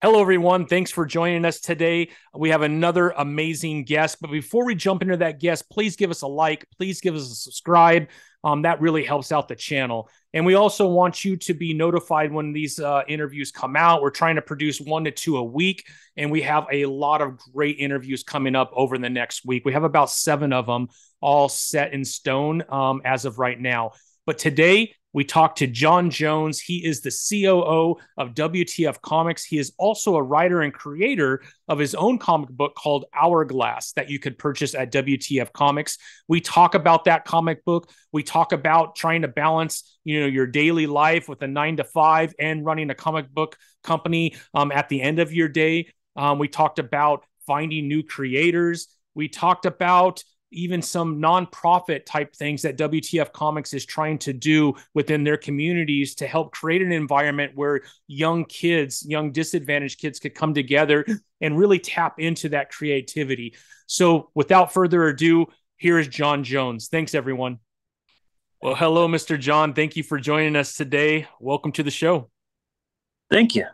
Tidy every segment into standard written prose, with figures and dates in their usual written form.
Hello, everyone. Thanks for joining us today. We have another amazing guest. But before we jump into that guest, please give us a like. Please give us a subscribe. That really helps out the channel. And we also want you to be notified when these interviews come out. We're trying to produce 1 to 2 a week, and we have a lot of great interviews coming up over the next week. We have about 7 of them all set in stone as of right now. But today, we talked to Jon Jones. He is the COO of WTF Comics. He is also a writer and creator of his own comic book called HourGlass that you could purchase at WTF Comics. We talk about that comic book. We talk about trying to balance, your daily life with a 9 to 5 and running a comic book company at the end of your day. We talked about finding new creators. We talked about even some nonprofit type things that WTF Comics is trying to do within their communities to help create an environment where young kids, young disadvantaged kids could come together and really tap into that creativity. So without further ado, here is Jon Jones. Thanks, everyone. Well, hello, Mr. Jon. Thank you for joining us today. Welcome to the show. Thank you.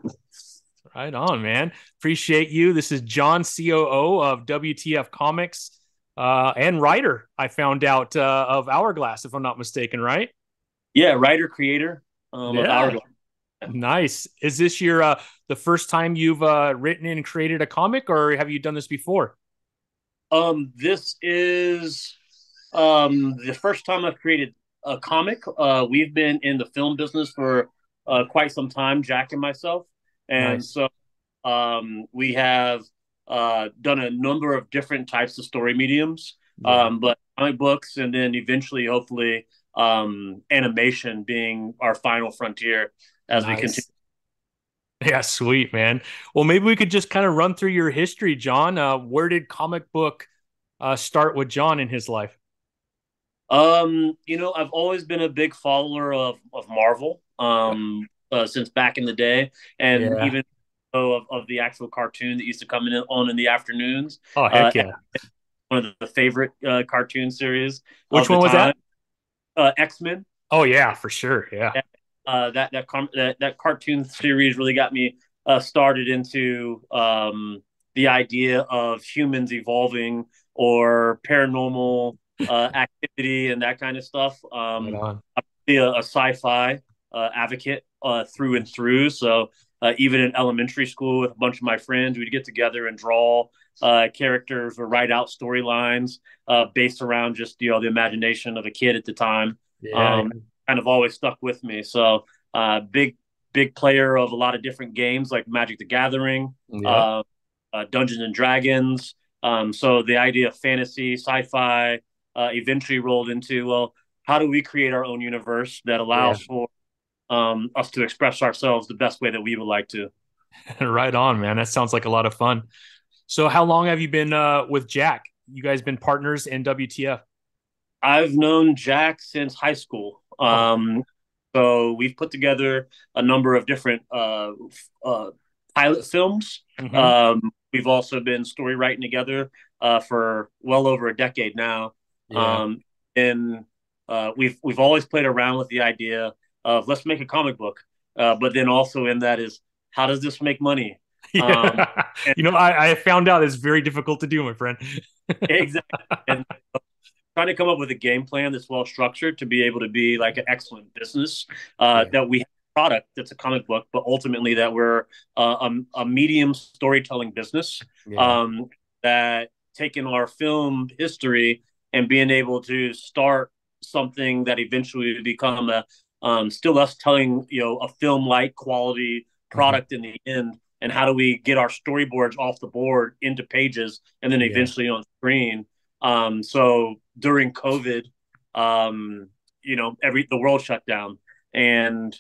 Right on, man. Appreciate you. This is Jon, COO of WTF Comics. And writer, I found out of HourGlass, if I'm not mistaken, right? Yeah, writer creator of Yeah, Hourglass. nice. Is this your the first time you've written and created a comic, or have you done this before? This is the first time I've created a comic. We've been in the film business for quite some time, Jack and myself, and Nice. so we have done a number of different types of story mediums, Yeah, but comic books, and then eventually, hopefully, animation being our final frontier as we continue. nice. Yeah, sweet, man. Well, maybe we could just kind of run through your history, Jon. Where did comic book start with Jon in his life? I've always been a big follower of Marvel, since back in the day, and Yeah. even of the actual cartoon that used to come in the afternoons. Oh, Uh, heck yeah. One of the favorite cartoon series Which of the one was time, that? X-Men. Oh, yeah, for sure. Yeah. That cartoon series really got me started into the idea of humans evolving or paranormal activity and that kind of stuff. Right on. Be a sci-fi advocate through and through. So even in elementary school with a bunch of my friends, we'd get together and draw characters or write out storylines based around just the imagination of a kid at the time. Yeah. Um, Kind of always stuck with me. So big player of a lot of different games like Magic the Gathering, Yep. uh, Dungeons and Dragons. So the idea of fantasy, sci-fi, eventually rolled into, well, how do we create our own universe that Yeah. allows for us to express ourselves the best way that we would like to? Right on, man. That sounds like a lot of fun. So how long have you been with Jack? You guys been partners in WTF? I've known Jack since high school. Oh, So we've put together a number of different uh, pilot films. mm-hmm. We've also been story writing together for well over a decade now. Yeah. And we've always played around with the idea of let's make a comic book, but then also in that is how does this make money? Um, Yeah. and I found out it's very difficult to do, my friend. exactly. And trying to come up with a game plan that's well structured to be able to be like an excellent business, Yeah. that we have a product that's a comic book, but ultimately that we're a medium storytelling business, Yeah. um, that taking our film history and being able to start something that eventually would become a still us telling a film like quality Mhm. product in the end, and how do we get our storyboards off the board into pages and then Yeah. eventually on screen. So during COVID, the world shut down, and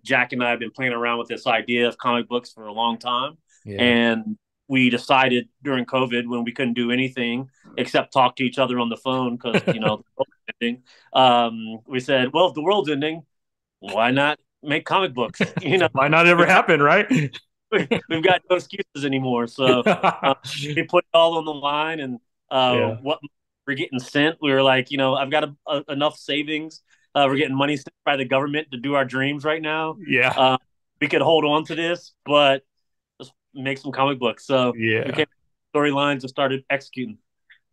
Jack and I have been playing around with this idea of comic books for a long time, Yeah. and we decided during COVID when we couldn't do anything except talk to each other on the phone because the world's ending. We said, well, if the world's ending, why not make comic books? Might not ever We've got happen, right? we've got no excuses anymore. So we put it all on the line, and Yeah. what we're getting sent, we were like, I've got enough savings. We're getting money sent by the government to do our dreams right now. Yeah. Uh, we could hold on to this, but make some comic books. So we Yeah. came storylines and started executing.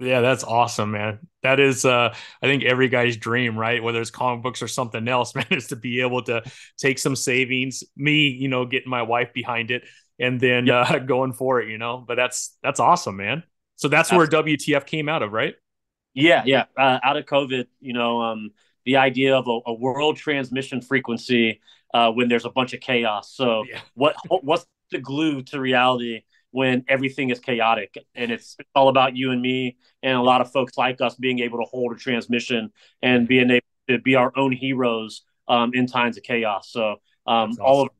Yeah, that's awesome, man. That is I think every guy's dream, right? Whether it's comic books or something else, man, is to be able to take some savings, me, getting my wife behind it and then Yep, going for it. But that's awesome, man. So that's where absolutely. WTF came out of, right? Yeah, yeah. Out of COVID, the idea of a world transmission frequency when there's a bunch of chaos. So Yeah. what's the glue to reality when everything is chaotic and it's all about you and me and a Yeah. lot of folks like us being able to hold a transmission and Yeah. being able to be our own heroes in times of chaos. So That's all of awesome.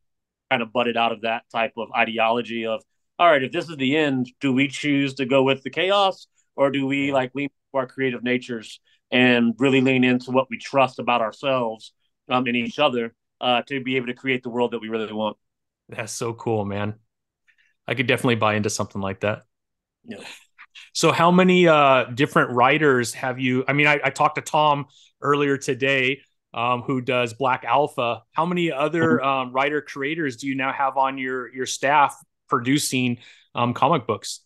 kind of budded out of that type of ideology of, all right, if this is the end, do we choose to go with the chaos or do we Yeah. like lean into our creative natures and really lean into what we trust about ourselves and each other to be able to create the world that we really want? That's so cool, man. I could definitely buy into something like that. Yeah. So how many different writers have you? I mean, I talked to Tom earlier today, who does Black Alpha. How many other writer creators do you now have on your staff producing comic books?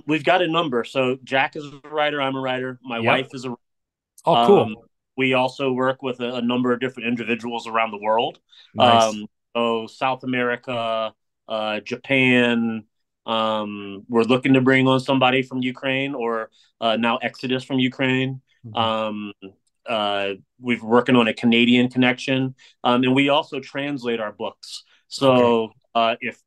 We've got a number. So Jack is a writer. I'm a writer. My Yep. wife is a. Oh, Um, cool. we also work with a number of different individuals around the world. Nice. So South America, Japan. We're looking to bring on somebody from Ukraine or now Exodus from Ukraine. Mhm. Um, we've working on a Canadian connection, and we also translate our books. Okay. So if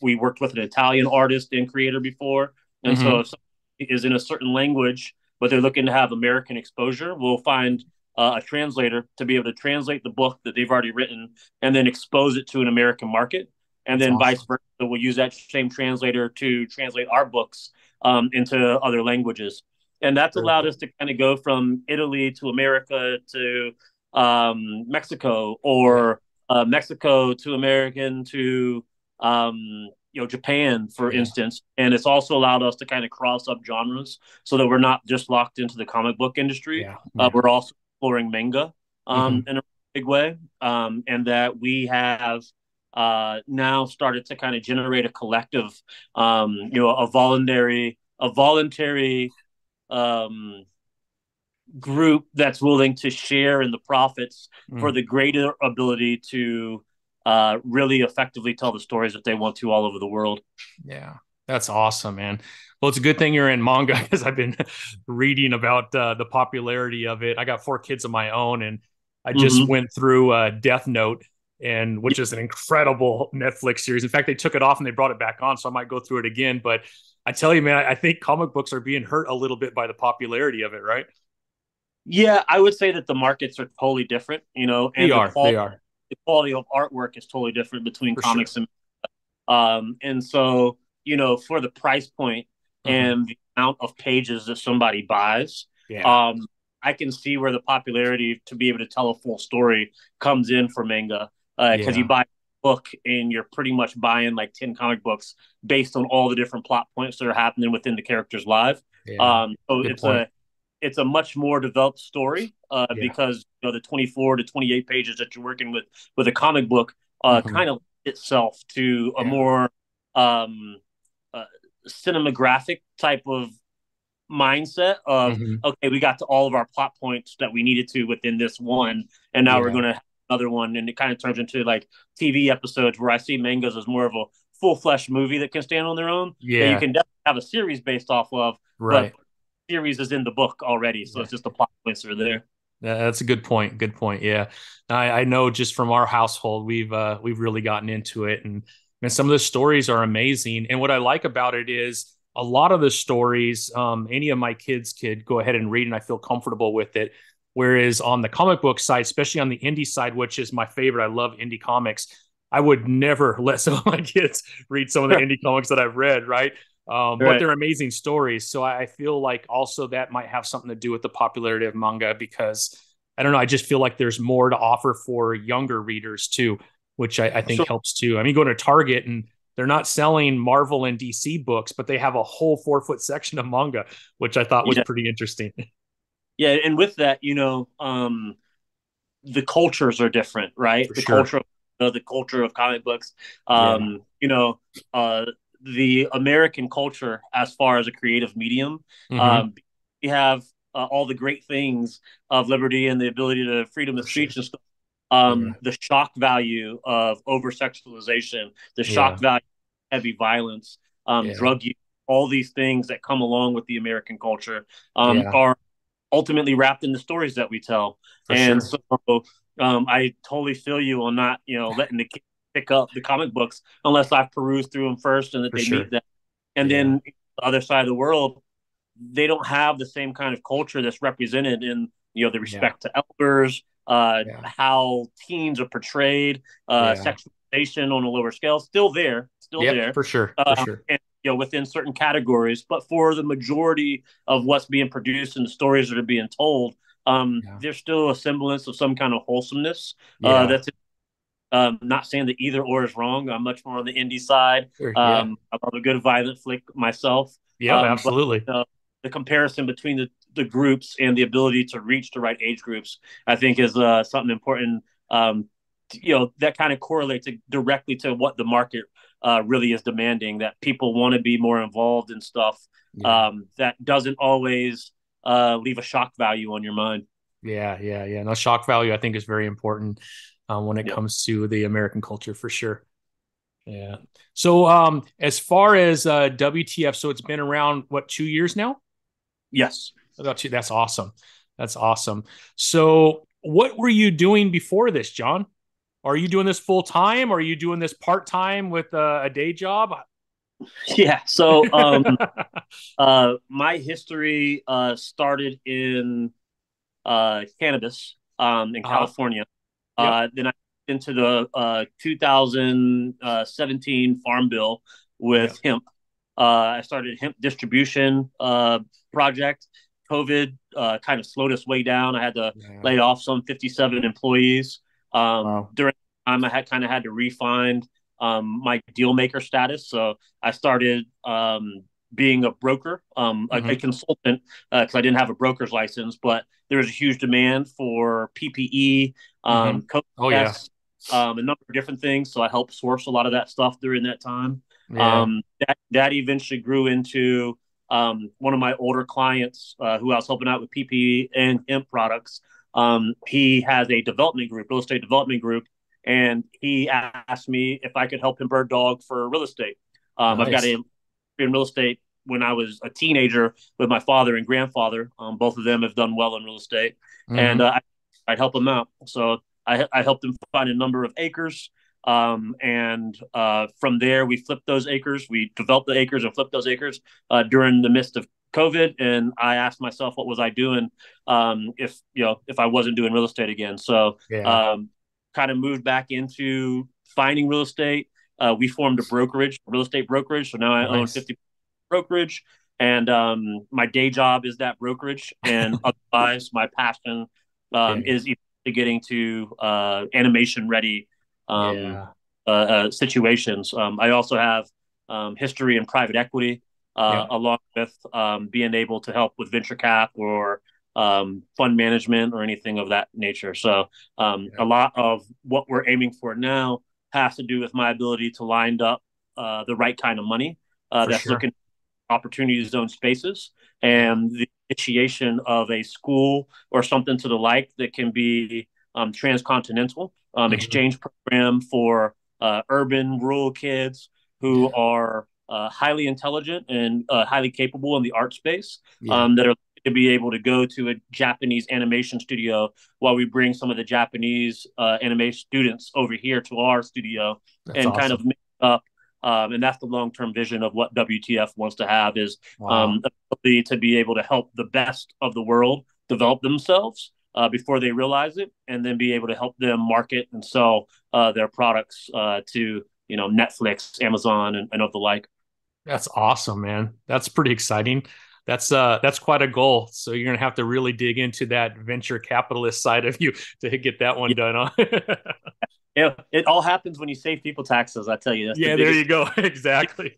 we worked with an Italian artist and creator before, and so Hmm. if somebody is in a certain language but they're looking to have American exposure, we'll find a translator to be able to translate the book that they've already written and then expose it to an American market. And That's then vice awesome. versa, we'll use that same translator to translate our books into other languages. And that's Very allowed us cool. to kind of go from Italy to America to Mexico Yeah. or Mexico to American to Japan, for Yeah. instance. And it's also allowed us to kind of cross up genres so that we're not just locked into the comic book industry. Yeah. Yeah. We're also exploring manga Hmm. in a big way, and that we have now started to kind of generate a collective, a voluntary um, group that's willing to share in the profits for Mm. the greater ability to really effectively tell the stories that they want to all over the world. Yeah, that's awesome, man. Well, it's a good thing you're in manga because I've been reading about the popularity of it. I got four kids of my own, and I just Mm-hmm. went through Death Note, and which is an incredible Netflix series. In fact, they took it off and they brought it back on, so I might go through it again. But I tell you, man, I think comic books are being hurt a little bit by the popularity of it, right? Yeah, I would say that the markets are totally different, They and the are. They quality are the quality of artwork is totally different between for sure. comics and so for the price point Hmm. and the amount of pages that somebody buys, Yeah. um, I can see where the popularity to be able to tell a full story comes in for manga because you Yeah. buy a book and you're pretty much buying like 10 comic books based on all the different plot points that are happening within the character's life. Yeah. So Good it's point. a much more developed story Yeah. because the 24 to 28 pages that you're working with a comic book Hmm. kind of itself to a Yeah. more um, uh, cinematographic type of mindset of, Hmm. okay, we got to all of our plot points that we needed to within this one, and now we're Yeah. going to have another one, and it kind of turns into like TV episodes where I see mangas as more of a full flesh movie that can stand on their own that you Yeah. can definitely have a series based off of, but Right. series is in the book already, so Yeah. it's just the plot points that are there. That's a good point. Good point. Yeah, I know just from our household, we've really gotten into it, and some of the stories are amazing. And what I like about it is a lot of the stories, any of my kids could go ahead and read, and I feel comfortable with it. Whereas on the comic book side, especially on the indie side, which is my favorite, I love indie comics. I would never let some of my kids read some of the indie comics that I've read, right? But Right. they're amazing stories. So I feel like also that might have something to do with the popularity of manga because I don't know. I just feel like there's more to offer for younger readers too, which I think Sure. helps too. I mean, go to Target and they're not selling Marvel and DC books, but they have a whole 4 foot section of manga, which I thought was Yeah. pretty interesting. Yeah. And with that, the cultures are different, right? For The sure. culture of the culture of comic books. Yeah. You know, the American culture as far as a creative medium. Hmm. Um, we have all the great things of liberty and the ability to freedom of For sure. speech and stuff. Yeah. The shock value of over sexualization, the shock Yeah. value of heavy violence, Yeah. drug use, all these things that come along with the American culture Yeah. are ultimately wrapped in the stories that we tell. For And sure. so I totally feel you on not, letting the kids pick up the comic books unless I've perused through them first and that For they meet sure. them. And Yeah. then the other side of the world, they don't have the same kind of culture that's represented in, the Yeah. respect to elders, Yeah. how teens are portrayed, Yeah. sexualization on a lower scale, still Yep. there, For sure. For sure. and within certain categories. But for the majority of what's being produced and the stories that are being told, Yeah. there's still a semblance of some kind of wholesomeness. Yeah. That's not saying that either or is wrong. I'm much more on the indie side. Sure. Yeah. I love a good violent flick myself. Yep. But Absolutely. the comparison between the groups and the ability to reach the right age groups, I think, is something important. That kind of correlates directly to what the market really is demanding. That people want to be more involved in stuff Yeah. that doesn't always leave a shock value on your mind. Yeah. Yeah. Yeah. No, shock value, I think, is very important when it Yep. comes to the American culture for sure. Yeah. So, as far as WTF, so it's been around what, 2 years now? Yes. About two. That's awesome. That's awesome. So, what were you doing before this, John? Are you doing this full time? Or are you doing this part time with a day job? Yeah. So my history started in cannabis in Uh-huh. California. Yep. Then I into the 2017 Farm Bill Yep. with hemp. I started a hemp distribution project. COVID kind of slowed us way down. I had to Yeah. lay off some 57 employees. Wow. During that time, I had kind of had to refine my deal maker status. So I started being a broker, a Hmm. consultant, because I didn't have a broker's license, but there was a huge demand for PPE, Hmm. COVID Oh yeah. tests, a number of different things. So I helped source a lot of that stuff during that time. Yeah. That eventually grew into one of my older clients who I was helping out with PPE and hemp products. He has a development group, real estate development group, and he asked me if I could help him bird dog for real estate. I've got Nice. a in real estate when I was a teenager with my father and grandfather. Both of them have done well in real estate, and Hmm. I'd help them out. So I helped them find a number of acres. And from there, we flipped those acres. We developed the acres and flipped those acres during the midst of COVID. And I asked myself, what was I doing if I wasn't doing real estate again? So Yeah. kind of moved back into finding real estate. We formed a brokerage, real estate brokerage. So now I own Nice. 50 brokerage, and my day job is that brokerage. And otherwise, my passion Yeah. is getting to animation ready Yeah. situations. I also have history in private equity, Yeah. along with being able to help with venture cap or fund management or anything of that nature. So a Yeah. lot of what we're aiming for now has to do with my ability to line up the right kind of money For that's sure. looking at opportunity zone spaces Yeah. and the initiation of a school or something to the like that can be transcontinental Hmm. exchange program for urban rural kids who Yeah. are highly intelligent and highly capable in the art space Yeah. that are to be able to go to a Japanese animation studio while we bring some of the Japanese animation students over here to our studio That's and kind of awesome. mix up. And that's the long-term vision of what WTF wants to have is Wow. ability to be able to help the best of the world develop themselves before they realize it, and then be able to help them market and sell their products to Netflix, Amazon, and of the like. That's awesome, man. That's pretty exciting. That's quite a goal. So you're gonna have to really dig into that venture capitalist side of you to get that one Yeah, done. Huh? it all happens when you save people taxes. I tell you, that's the Yeah, there you biggest. go. Exactly.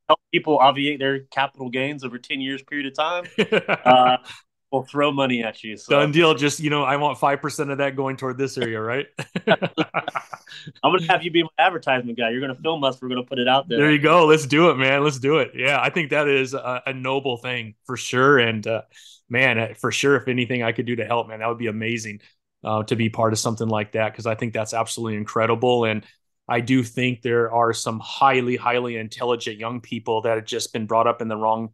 Help people obviate their capital gains over 10 years period of time. Uh, we'll throw money at you. Done So deal. Just, I want 5% of that going toward this area, right? I'm gonna have you be my advertisement guy. You're gonna film us. We're gonna put it out There there. you go. Let's do it, man. Let's do it. Yeah, I think that is a noble thing for sure. And man, for sure, if anything I could do to help, man, that would be amazing to be part of something like that because I think that's absolutely incredible. And I do think there are some highly, highly intelligent young people that have just been brought up in the wrong,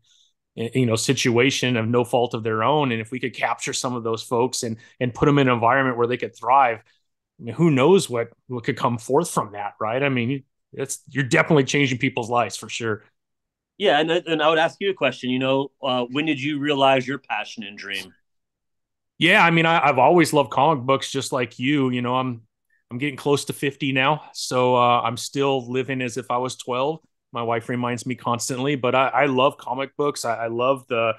situation of no fault of their own. And if we could capture some of those folks and put them in an environment where they could thrive, I mean, who knows what could come forth from that, right? I mean, you're definitely changing people's lives for sure. Yeah, and I would ask you a question. When did you realize your passion and dream? Yeah, I mean, I've always loved comic books, just like you. I'm getting close to 50 now, so I'm still living as if I was 12. My wife reminds me constantly, but I love comic books. I love the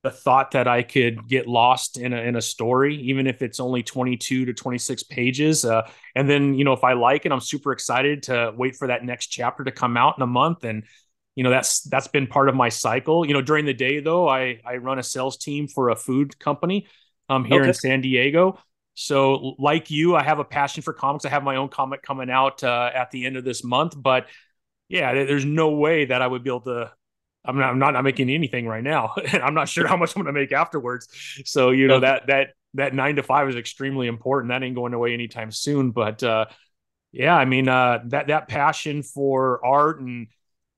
thought that I could get lost in a story, even if it's only 22 to 26 pages. And then, if I like it, I'm super excited to wait for that next chapter to come out in a month. And, that's been part of my cycle. During the day though, I run a sales team for a food company here in Okay. San Diego. So like you, I have a passion for comics. I have my own comic coming out at the end of this month, but yeah, there's no way that I would be able to. I'm not making anything right now, and I'm not sure how much I'm going to make afterwards. So Okay. that 9 to 5 is extremely important. That ain't going away anytime soon. But yeah, I mean that passion for art and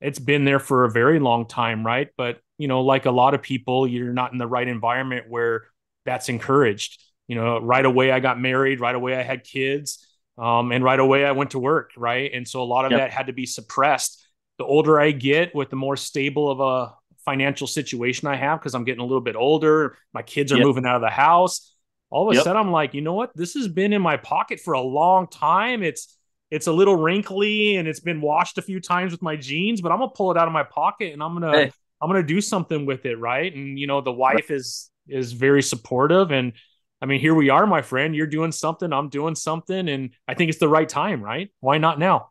it's been there for a very long time, right? But like a lot of people, you're not in the right environment where that's encouraged. Right away I got married. Right away I had kids. And right away I went to work, right? And so a lot of Yep. that had to be suppressed. The older I get, with the more stable of a financial situation I have, because I'm getting a little bit older, my kids are Yep. moving out of the house. All of a Yep. sudden, I'm like, you know what? This has been in my pocket for a long time. It's a little wrinkly and it's been washed a few times with my jeans, but I'm gonna pull it out of my pocket and Hey. I'm gonna do something with it, right? And the Right. wife is very supportive, and I mean, here we are, my friend. You're doing something, I'm doing something, and I think it's the right time, right? Why not now?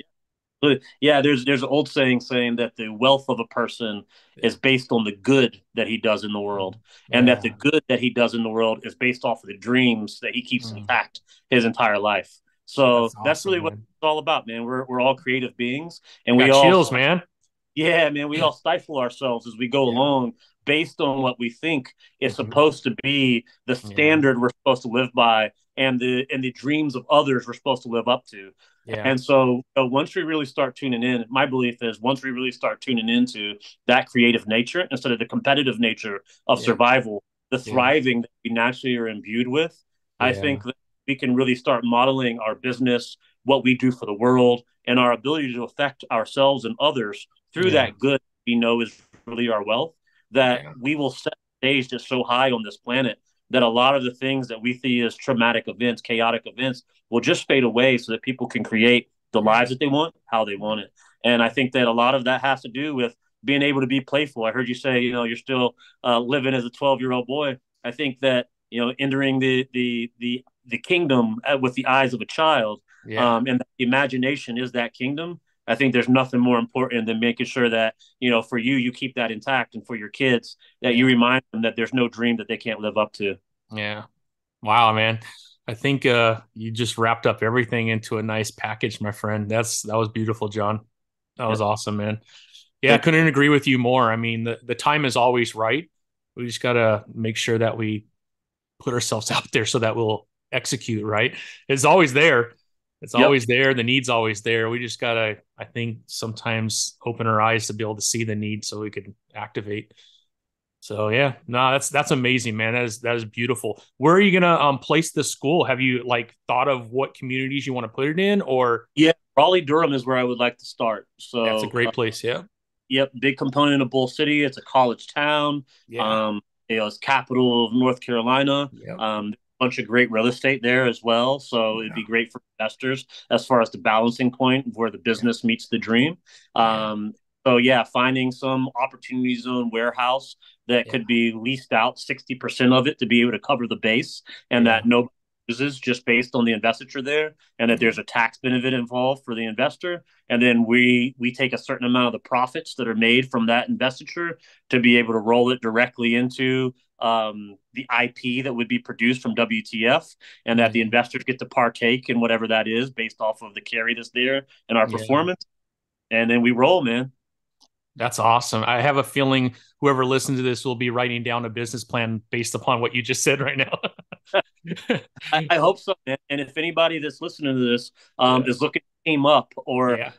Yeah, there's an old saying that the wealth of a person is based on the good that he does in the world, and that the Yeah. good that he does in the world is based off of the dreams that he keeps Mm. intact his entire life. So That's that's awesome, really what man. it's all about, man. We're all creative beings, I and we got all chills, man. yeah, man, we all stifle ourselves as we go Yeah. along based on what we think is Mhm. supposed to be the Yeah. standard we're supposed to live by and the dreams of others we're supposed to live up to. Yeah. And so once we really start tuning in, my belief is once we really start tuning into that creative nature instead of the competitive nature of Yeah. survival, the Yeah. thriving that we naturally are imbued with, I Yeah. think that we can really start modeling our business, what we do for the world, and our ability to affect ourselves and others through Yeah. that good we know is really our wealth, that Yeah. we will set the stage just so high on this planet that a lot of the things that we see as traumatic events, chaotic events, will just fade away so that people can create the Yeah. lives that they want, how they want it. And I think that a lot of that has to do with being able to be playful. I heard you say, you're still living as a 12-year-old boy. I think that, entering the kingdom with the eyes of a child, Yeah. and the imagination is that kingdom. I think there's nothing more important than making sure that, for you keep that intact, and for your kids, that you Yeah. remind them that there's no dream that they can't live up to. Yeah. Wow, man. I think you just wrapped up everything into a nice package, my friend. That was beautiful, John. That Yeah. was awesome, man. Yeah, I Thank couldn't agree with you more. I mean, the time is always right. We just gotta make sure that we put ourselves out there so that we'll execute, right? It's always there. It's Yep. always there. The need's always there. We just gotta, I think, sometimes open our eyes to be able to see the need so we can activate. So yeah, no, that's amazing, man. That is beautiful. Where are you gonna place the school? Have you like thought of what communities you want to put it in, or Yeah. Raleigh Durham is where I would like to start. that's a So, great place? Yeah, yep, big component of Bull City. It's a college town. yeah, Um, it's capital of North Carolina. yeah, A bunch of great real estate there as well. So it'd yeah, be great for investors as far as the balancing point of where the yeah, business meets the dream. yeah, So yeah, finding some opportunity zone warehouse that yeah, could be leased out 60% of it to be able to cover the base, and yeah, that nobody loses just based on the investiture there, and that there's a tax benefit involved for the investor. And then we take a certain amount of the profits that are made from that investiture to be able to roll it directly into the IP that would be produced from WTF, and that the Mhm. investors get to partake in whatever that is based off of the carry that's there and our Yeah. performance. And then we roll, man. That's awesome. I have a feeling whoever listens to this will be writing down a business plan based upon what you just said right now. I hope so, man. And if anybody that's listening to this Yeah. is looking to team up, or Yeah.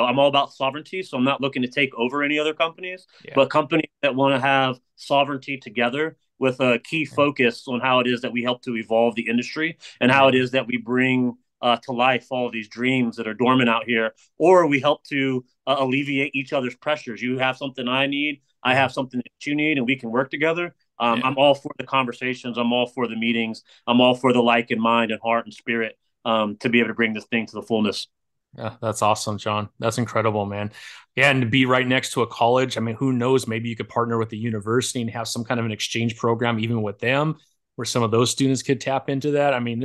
I'm all about sovereignty, so I'm not looking to take over any other companies, Yeah. but companies that want to have sovereignty together with a key Yeah. focus on how it is that we help to evolve the industry and how it Yeah. is that we bring to life all of these dreams that are dormant out here, or we help to alleviate each other's pressures. You have something I need, I Yeah. have something that you need, and we can work together. Yeah. I'm all for the conversations. I'm all for the meetings. I'm all for the like in mind and heart and spirit to be able to bring this thing to the fullness. Yeah, that's awesome, John. That's incredible, man. Yeah, and to be right next to a college, I mean, who knows? Maybe you could partner with the university and have some kind of an exchange program, even with them, where some of those students could tap into that. I mean,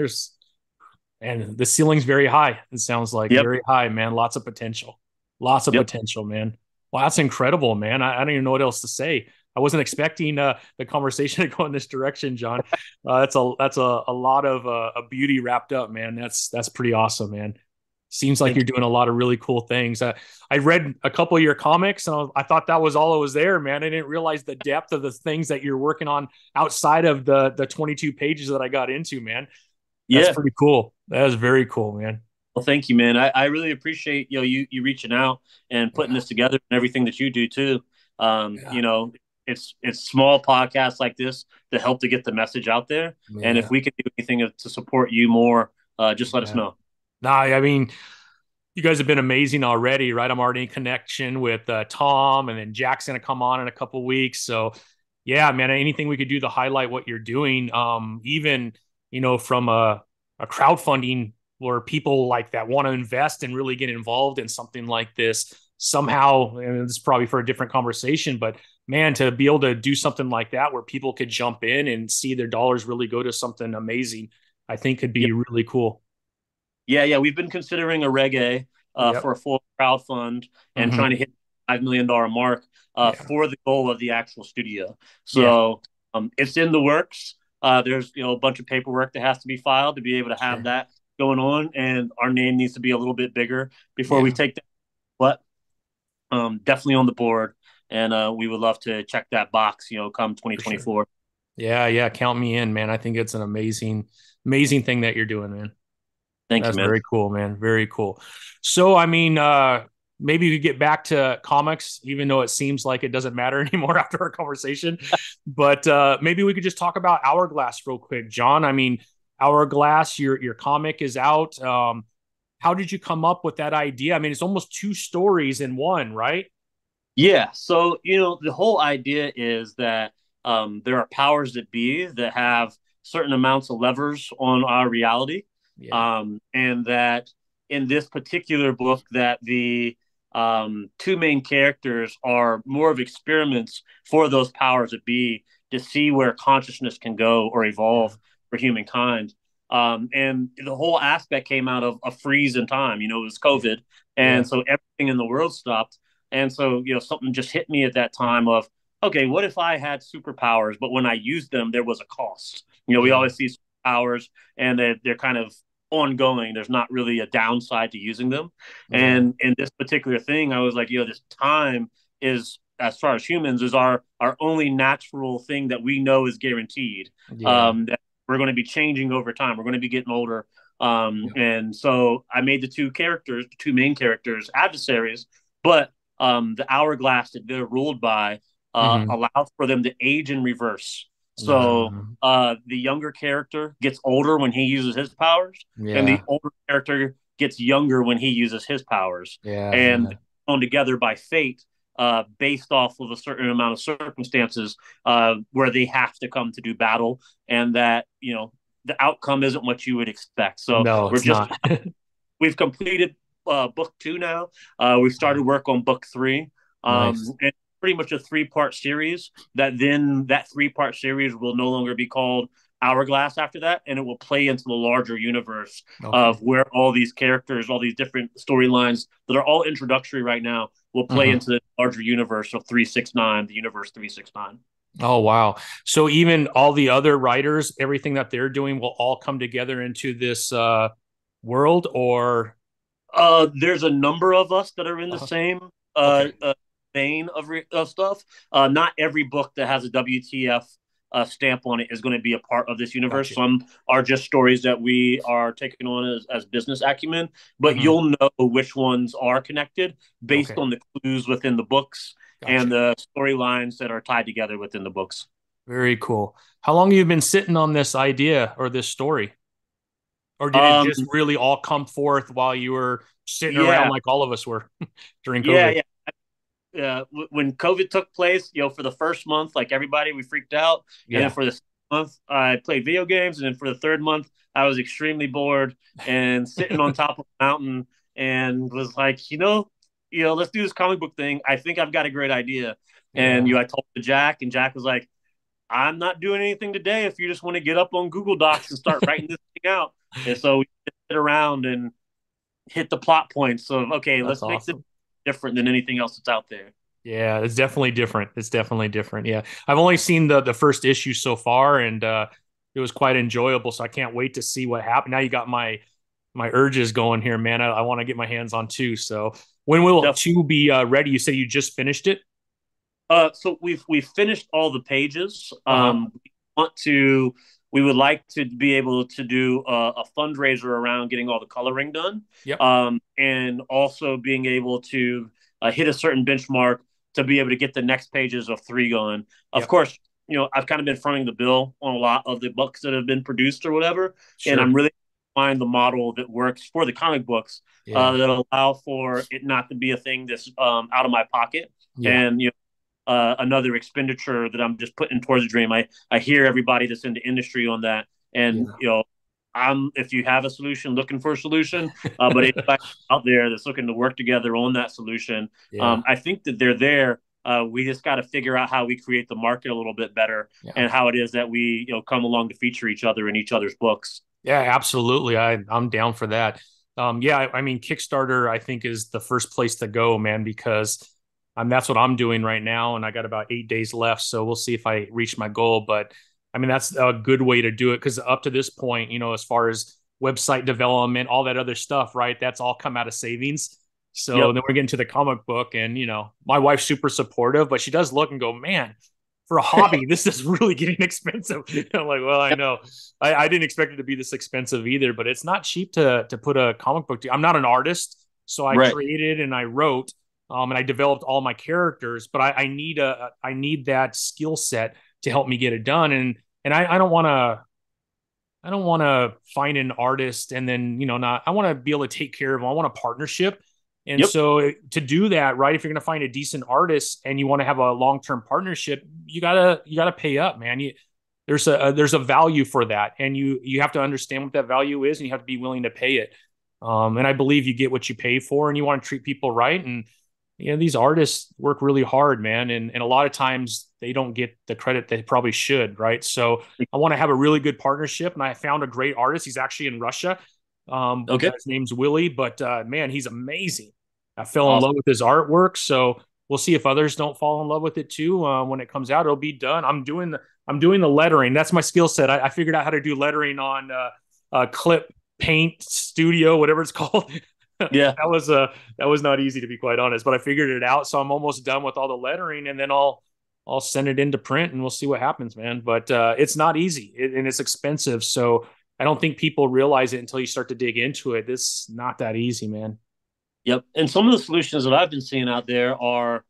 and the ceiling's very high. It sounds like Yep. very high, man. Lots of potential. Lots of Yep. potential, man. Wow, that's incredible, man. I don't even know what else to say. I wasn't expecting the conversation to go in this direction, John. That's a lot of a beauty wrapped up, man. That's pretty awesome, man. Seems like Thank you're doing a lot of really cool things. I read a couple of your comics, and I thought that was all it was there, man. I didn't realize the depth of the things that you're working on outside of the 22 pages that I got into, man. That's Yeah. pretty cool. That is very cool, man. Well, thank you, man. I really appreciate you reaching out and putting Yeah, this together and everything that you do too. yeah, It's small podcasts like this that help to get the message out there. And if yeah, we can do anything to support you more, just let us yeah. know. Nah, I mean, you guys have been amazing already, right? I'm already in connection with Tom, and then Jack's gonna come on in a couple weeks. So, yeah, man, anything we could do to highlight what you're doing, even from a crowdfunding where people like that want to invest and really get involved in something like this somehow. And this is probably for a different conversation, but man, to be able to do something like that where people could jump in and see their dollars really go to something amazing, I think could be really cool. Yeah. We've been considering a reggae Yep. for a full crowd fund and trying to Hmm. hit $5 million mark Yeah. for the goal of the actual studio. Yeah. So it's in the works. There's a bunch of paperwork that has to be filed to be able to have Sure. that going on, and our name needs to be a little bit bigger before we Yeah. take that. But definitely on the board, and we would love to check that box. Come For sure. 2024. Yeah. Yeah. Count me in, man. I think it's an amazing thing that you're doing, man. Thank you, That's man. very cool, man. Very cool. So, I mean, maybe we could get back to comics, even though it seems like it doesn't matter anymore after our conversation. But maybe we could just talk about Hourglass real quick, John. I mean, Hourglass, your comic is out. How did you come up with that idea? I mean, it's almost two stories in one, right? Yeah. So, the whole idea is that there are powers that be that have certain amounts of levers on our reality. Yeah. And that in this particular book, that the two main characters are more of experiments for those powers that be to see where consciousness can go or Yeah. evolve for humankind. And the whole aspect came out of a freeze in time. It was Yeah. COVID. And Yeah. so everything in the world stopped, and so, something just hit me at that time of, okay, what if I had superpowers, but when I used them, there was a cost? We Yeah. always see powers and they're kind of ongoing. There's not really a downside to using them. Yeah. And in this particular thing, I was like, this time is, as far as humans, is our only natural thing that we know is guaranteed. Yeah. That we're going to be changing over time. We're going to be getting older. Yeah. And so I made the two main characters, adversaries, but the hourglass that they're ruled by Hmm. allows for them to age in reverse. So No. the younger character gets older when he uses his powers, and the Yeah. older character gets younger when he uses his powers. Yeah. And Yeah. they're thrown together by fate based off of a certain amount of circumstances where they have to come to do battle, and that, the outcome isn't what you would expect. So No, we're it's just not. we've completed book two now. We've started work on book three. Nice. And pretty much a three-part series that then that three-part series will no longer be called HourGlass after that, and it will play into the larger universe Okay. of where all these characters, all these different storylines that are all introductory right now, will play Mhm. into the larger universe of 369, the universe 369. Oh, wow. So even all the other writers, everything that they're doing will all come together into this world or There's a number of us that are in the uh, same okay. vein of stuff. Not every book that has a WTF stamp on it is going to be a part of this universe. Gotcha. Some are just stories that we are taking on as business acumen, but Hmm. you'll know which ones are connected based Okay. on the clues within the books and Gotcha. the storylines that are tied together within the books. Very cool. How long have you been sitting on this idea or this story? Or did it Um, just really all come forth while you were sitting around yeah, like all of us were during yeah, COVID? yeah. When COVID took place, for the first month, like everybody, we freaked out, and then Yeah. for the month, I played video games, and then for the third month, I was extremely bored and sitting on top of a mountain, and was like, let's do this comic book thing. I think I've got a great idea, and Yeah. I told Jack, and Jack was like, I'm not doing anything today. If you just want to get up on Google Docs and start writing this thing out, and so we sit around and hit the plot points of okay, That's let's make this awesome. different than anything else that's out there. Yeah, it's definitely different. It's definitely different. Yeah. I've only seen the first issue so far and it was quite enjoyable. So I can't wait to see what happened. Now you got my urges going here, man. I want to get my hands on two. So when will Definitely. two be ready? You say you just finished it? So we've finished all the pages. Uh-huh. We would like to be able to do a fundraiser around getting all the coloring done, Yep. and also being able to hit a certain benchmark to be able to get the next pages of three going. Of Yep. course, I've kind of been fronting the bill on a lot of the books that have been produced or whatever, and I'm Sure. really find the model that works for the comic books Yeah. that allow for it not to be a thing that's out of my pocket Yeah. and another expenditure that I'm just putting towards a dream. I hear everybody that's in the industry on that, and Yeah. I'm if you have a solution, looking for a solution, but anybody out there that's looking to work together on that solution, Yeah. I think that they're there. We just got to figure out how we create the market a little bit better, Yeah. and how it is that we come along to feature each other in each other's books. Yeah, absolutely. I'm down for that. Yeah, I mean, Kickstarter, I think, is the first place to go, man, because that's what I'm doing right now, and I got about 8 days left. So we'll see if I reach my goal. But I mean, that's a good way to do it because up to this point, as far as website development, all that other stuff, right? That's all come out of savings. So Yep. then we're getting to the comic book, and my wife's super supportive, but she does look and go, man, for a hobby, this is really getting expensive. I'm like, well, I know. I didn't expect it to be this expensive either, but it's not cheap to put a comic book. I'm not an artist, so I Right. created and I wrote, and I developed all my characters. But I need that skill set to help me get it done. And I don't want to find an artist and then not. I want to be able to take care of them. I want a partnership. And Yep. so to do that, right, if you're going to find a decent artist and you want to have a long-term partnership, you gotta pay up, man. There's a value for that, and you have to understand what that value is, and you have to be willing to pay it. And I believe you get what you pay for, and you want to treat people right. And these artists work really hard, man, and a lot of times they don't get the credit they probably should, right? So I want to have a really good partnership, and I found a great artist. He's actually in Russia. Okay. His name's Willie, but man, he's amazing. I fell in love Awesome. with his artwork, so we'll see if others don't fall in love with it too. When it comes out, it'll be done. I'm doing the lettering. That's my skill set. I figured out how to do lettering on Clip Paint Studio, whatever it's called. Yeah. That was not easy to be quite honest, but I figured it out. So I'm almost done with all the lettering, and then I'll send it into print, and we'll see what happens, man. But it's not easy, and it's expensive. So I don't think people realize it until you start to dig into it. It's not that easy, man. Yep. And some of the solutions that I've been seeing out there are,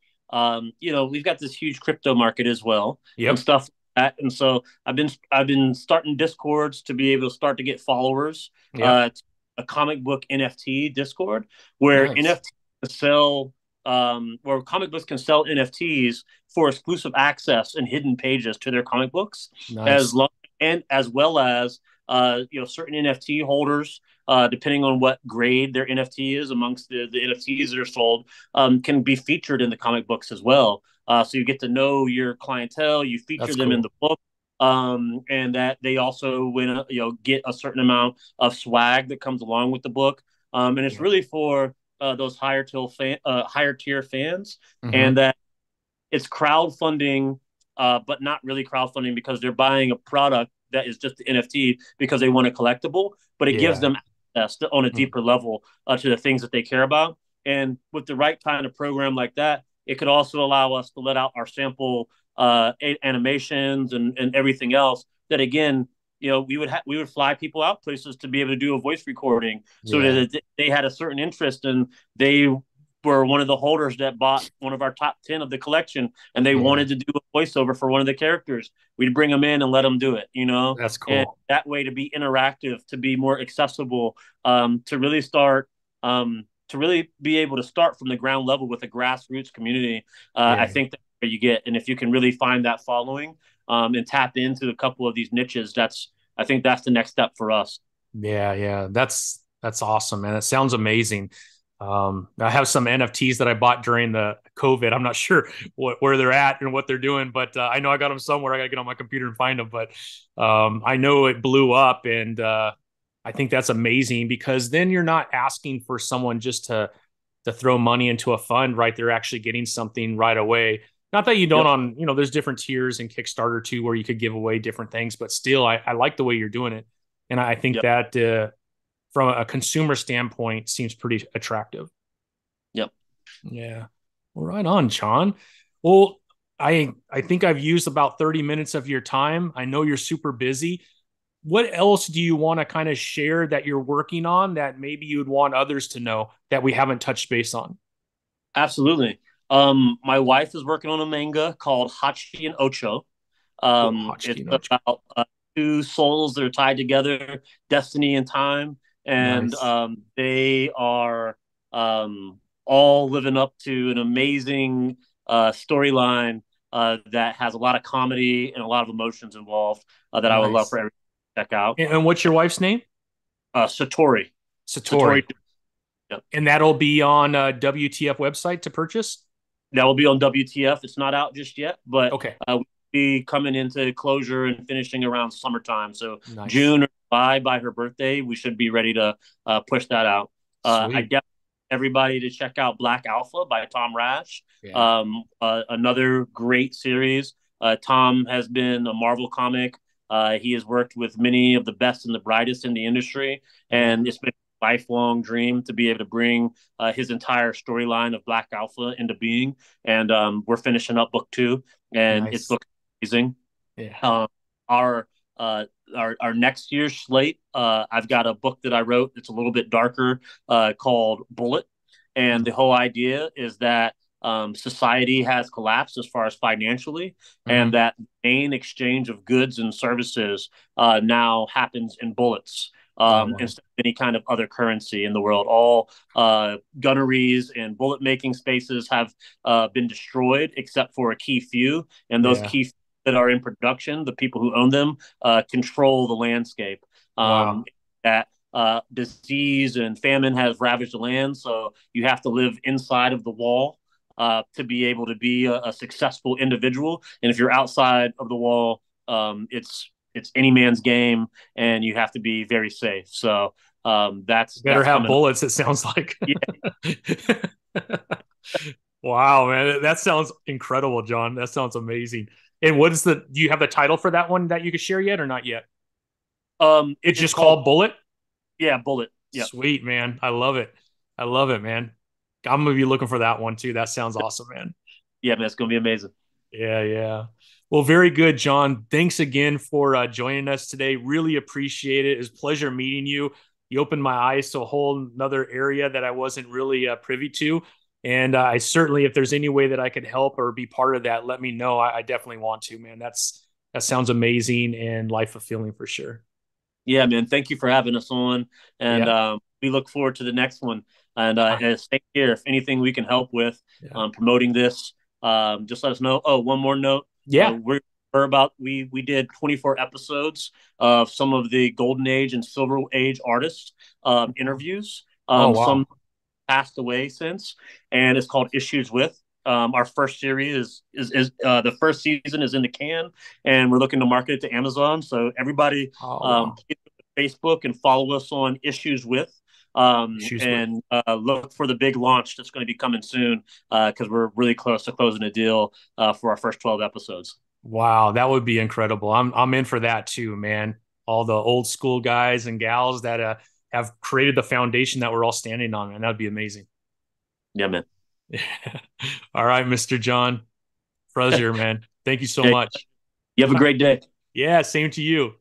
we've got this huge crypto market as well and Yep. stuff like that. And so I've been starting discords to be able to start to get followers. Yep. To a comic book NFT Discord where Nice. NFT sell, where comic books can sell NFTs for exclusive access and hidden pages to their comic books, as Nice. long and as well as certain NFT holders, depending on what grade their NFT is amongst the NFTs that are sold, can be featured in the comic books as well. So you get to know your clientele, you feature That's them in cool. the book. and that they also get a certain amount of swag that comes along with the book. And it's Yeah. really for those higher tier fans, Mm-hmm. and that it's crowdfunding, but not really crowdfunding because they're buying a product that is just the NFT because they want a collectible, but it gives Yeah. them access on a Mm. deeper level to the things that they care about. And with the right kind of program like that, it could also allow us to let out our sample animations and everything else. That again, we would fly people out places to be able to do a voice recording, so Yeah. that they had a certain interest and they were one of the holders that bought one of our top 10 of the collection and they Yeah. wanted to do a voiceover for one of the characters. We'd bring them in and let them do it. That's And cool. that way to be interactive, to be more accessible, to really start, to really be able to start from the ground level with a grassroots community. I Yeah. think that's where you get. And if you can really find that following, and tap into a couple of these niches, I think that's the next step for us. Yeah. Yeah. That's awesome, man. It sounds amazing. I have some NFTs that I bought during the COVID. I'm not sure where they're at and what they're doing, but I know I got them somewhere. I got to get on my computer and find them. But I know it blew up, and I think that's amazing because then you're not asking for someone just to throw money into a fund, right? They're actually getting something right away. Not that you don't Yep. on, there's different tiers in Kickstarter too, where you could give away different things, but still, I like the way you're doing it. And I think Yep. that from a consumer standpoint seems pretty attractive. Yep. Yeah. Well, right on, Jon. Well, I think I've used about 30 minutes of your time. I know you're super busy. What else do you want to kind of share that you're working on that maybe you'd want others to know that we haven't touched base on? Absolutely. My wife is working on a manga called Hachi and Ocho. Oh, It's Hotchkiss. about two souls that are tied together, destiny and time, and Nice. they are all living up to an amazing storyline that has a lot of comedy and a lot of emotions involved that I would love for Nice. everyone to check out. And what's your wife's name? Satori. Satori. Satori. Yep. And that'll be on WTF website to purchase? That will be on WTF. It's not out just yet, but Okay. we'll be coming into closure and finishing around summertime. So Nice. June or July by her birthday, we should be ready to push that out. I Sweet. definitely everybody to check out Black Alpha by Tom Rash. Yeah. Another great series. Tom has been a Marvel comic. He has worked with many of the best and the brightest in the industry, Yeah. and it's been a lifelong dream to be able to bring his entire storyline of Black Alpha into being. And we're finishing up book two, and it's Nice. looking amazing. Yeah. Um, our our next year's slate. I've got a book that I wrote. It's a little bit darker, called Bullet, and the whole idea is that society has collapsed as far as financially, Mm-hmm. and that main exchange of goods and services now happens in bullets. Oh, wow. Instead of any kind of other currency in the world, all gunneries and bullet making spaces have been destroyed except for a key few, and those Yeah. key that are in production, the people who own them, control the landscape. Wow. That disease and famine has ravaged the land, so you have to live inside of the wall to be able to be a successful individual. And if you're outside of the wall, it's any man's game, and you have to be very safe. So Better that's have coming up. bullets, it sounds like. Yeah, Wow, man. That sounds incredible, Jon. That sounds amazing. And do you have the title for that one that you could share yet or not yet? It's it's just called, called Bullet? yeah, Bullet. Yeah, Sweet, man. I love it. I love it, man. I'm gonna be looking for that one too. That sounds awesome, man. yeah, man, it's gonna be amazing. Yeah, yeah. Well, very good, Jon. Thanks again for joining us today. Really appreciate it. It was a pleasure meeting you. You opened my eyes to a whole another area that I wasn't really privy to. And I certainly, if there's any way that I could help or be part of that, let me know. I definitely want to, man. That sounds amazing and life fulfilling for sure. Yeah, man. Thank you for having us on, and Yeah. we look forward to the next one. And Yeah. stay here. If anything we can help with Yeah. promoting this, just let us know. Oh, one more note. Yeah. We're about we did 24 episodes of some of the Golden Age and Silver Age artists interviews. Oh, Some wow. passed away since, and it's called Issues With. Our first series is the first season is in the can, and we're looking to market it to Amazon. So everybody, Oh, wow. Facebook and follow us on Issues With, Issues with. and look for the big launch that's going to be coming soon because we're really close to closing a deal for our first 12 episodes. Wow, that would be incredible. I'm in for that too, man. All the old school guys and gals that have created the foundation that we're all standing on, and that'd be amazing. Yeah, man. All right, Mr. John. Pleasure, man. Thank you so Hey, much. you have a great day. Yeah, same to you.